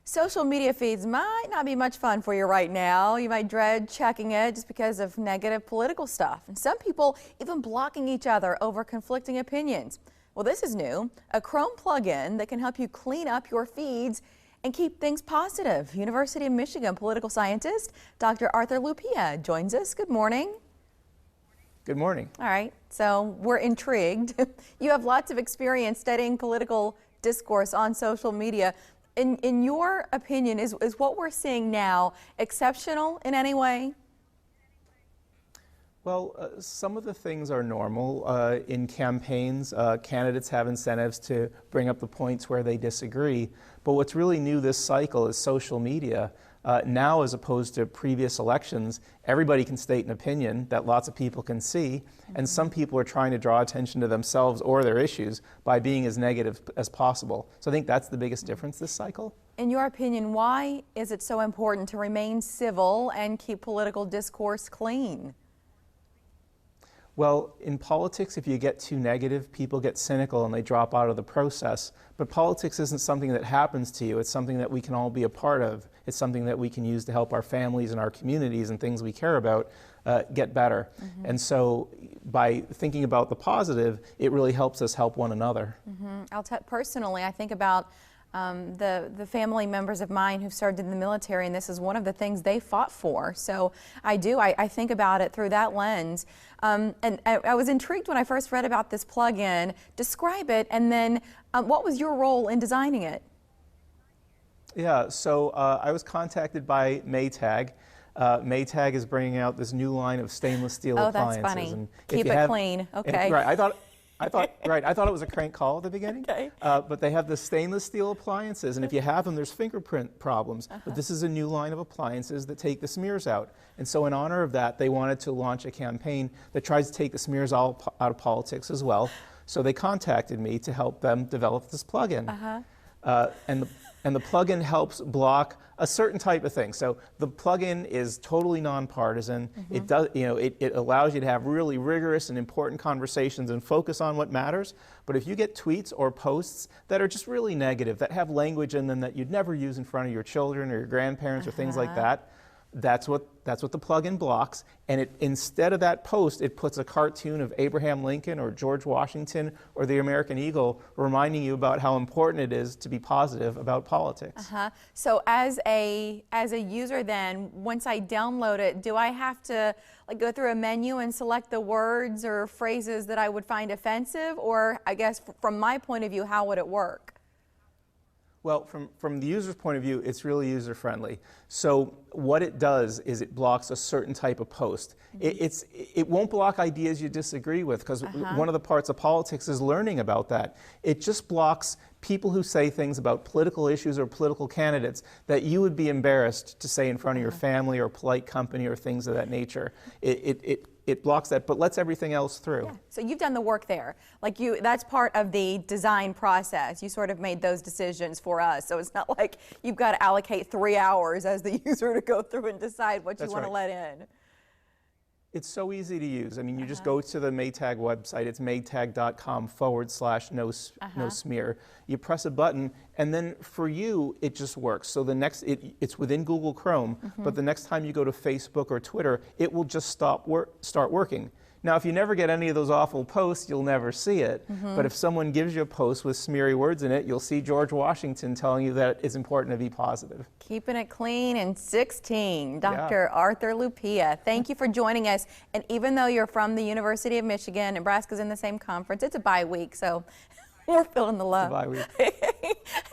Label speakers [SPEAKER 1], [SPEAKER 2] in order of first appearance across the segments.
[SPEAKER 1] Social media feeds might not be much fun for you right now. You might dread checking it just because of negative political stuff. And some people even blocking each other over conflicting opinions. Well, this is new, a Chrome plugin that can help you clean up your feeds and keep things positive. University of Michigan political scientist Dr. Arthur Lupia joins us. Good morning.
[SPEAKER 2] Good morning.
[SPEAKER 1] All right, so we're intrigued. You have lots of experience studying political discourse on social media. In your opinion, is what we're seeing now exceptional in any way?
[SPEAKER 2] Well, some of the things are normal. In campaigns, candidates have incentives to bring up the points where they disagree. But what's really new this cycle is social media. Now, as opposed to previous elections, everybody can state an opinion that lots of people can see, and some people are trying to draw attention to themselves or their issues by being as negative as possible. So I think that's the biggest difference this cycle.
[SPEAKER 1] In your opinion, why is it so important to remain civil and keep political discourse clean?
[SPEAKER 2] Well, in politics, if you get too negative, people get cynical and they drop out of the process. But politics isn't something that happens to you. It's something that we can all be a part of. It's something that we can use to help our families and our communities and things we care about get better. And so by thinking about the positive, it really helps us help one another.
[SPEAKER 1] Personally, I think about the family members of mine who've served in the military, and this is one of the things they fought for. So I think about it through that lens. And I was intrigued when I first read about this plugin. Describe it, and then what was your role in designing it?
[SPEAKER 2] Yeah, so I was contacted by Maytag. Maytag is bringing out this new line of stainless steel appliances.
[SPEAKER 1] Oh, that's funny.
[SPEAKER 2] And
[SPEAKER 1] Keep it clean. Okay.
[SPEAKER 2] Right. I thought it was a crank call at the beginning.
[SPEAKER 1] Okay.
[SPEAKER 2] But they have the stainless steel appliances, and if you have them, there's fingerprint problems. But this is a new line of appliances that take the smears out. And so in honor of that, they wanted to launch a campaign that tries to take the smears all out of politics as well. So they contacted me to help them develop this plugin. And the plugin helps block a certain type of thing. So the plugin is totally nonpartisan. It does, it allows you to have really rigorous and important conversations and focus on what matters. But if you get tweets or posts that are just really negative, that have language in them that you'd never use in front of your children or your grandparents or things like that, that's what the plugin blocks. And instead of that post, it puts a cartoon of Abraham Lincoln or George Washington or the American Eagle, reminding you about how important it is to be positive about politics.
[SPEAKER 1] So as a user, then, once I download it, do I have to go through a menu and select the words or phrases that I would find offensive? Or I guess from my point of view, how would it work?
[SPEAKER 2] Well, from the user's point of view, it's really user-friendly. So what it does is it blocks a certain type of post. It won't block ideas you disagree with, because one of the parts of politics is learning about that. It just blocks people who say things about political issues or political candidates that you would be embarrassed to say in front of your family or polite company or things of that nature. It blocks that, but lets everything else through.
[SPEAKER 1] Yeah. So you've done the work there. That's part of the design process. You sort of made those decisions for us. So it's not like you've got to allocate 3 hours as the user to go through and decide what you want to let in.
[SPEAKER 2] It's so easy to use. I mean, you just go to the Maytag website. It's maytag.com/no smear. You press a button, and then for you, it just works. So it's within Google Chrome, but the next time you go to Facebook or Twitter, it will just start working. Now, if you never get any of those awful posts, you'll never see it. But if someone gives you a post with smeary words in it, you'll see George Washington telling you that it's important to be positive.
[SPEAKER 1] Keeping it clean in 16. Dr. Arthur Lupia, thank you for joining us. And even though you're from the University of Michigan, Nebraska's in the same conference, it's a bye week, so we're feeling the love.
[SPEAKER 2] It's a bye week.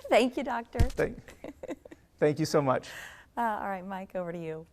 [SPEAKER 1] Thank you, Doctor.
[SPEAKER 2] Thank you so much.
[SPEAKER 1] All right, Mike, over to you.